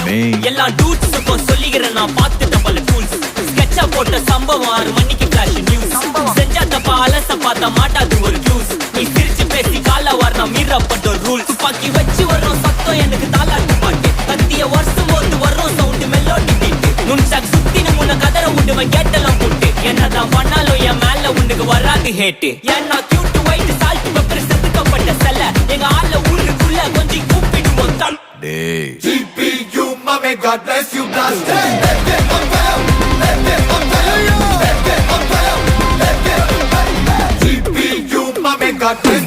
எல்லா டூட்ஸுக்கும் சொல்லிக்கிறேன் நான் பார்த்துட்ட பல டூல்ஸ். ஸ்கெட்சா போட்ட சம்பவம் 6 மணிக்கு ஃபிளாஷ் நியூஸ். செஞ்சா தப்பா அலச பார்த்தா மாட்டாது ஒரு ஜூஸ். நீ சிரிச்சு பேசி கால வரணும் மீறப்பட்ட ரூல்ஸ். துப்பாக்கி வச்சு வர்றோம் சத்தம் எனக்கு தாலாட்டு பாட்டு. கத்திய வருஷம் போது வர்றோம் சவுண்டு மெல்லோடி பீட்டு. நுண்சாக் சுத்தின முன்ன கதற விடுவேன் கேட்டெல்லாம் போட்டு. என்னதான் பண்ணாலும் என் மேல உனக்கு வராது ஹேட்டு. ஏன்னா கியூட் ஒயிட் சால்ட் பெப்பர் செதுக்கப்பட்ட செல்ல. எங்க ஆள ஊருக்குள்ள கொஞ்சம் கூப்பிடுவோம் தம். GPU, mommy, God bless you, blast it. GPU, mommy, God bless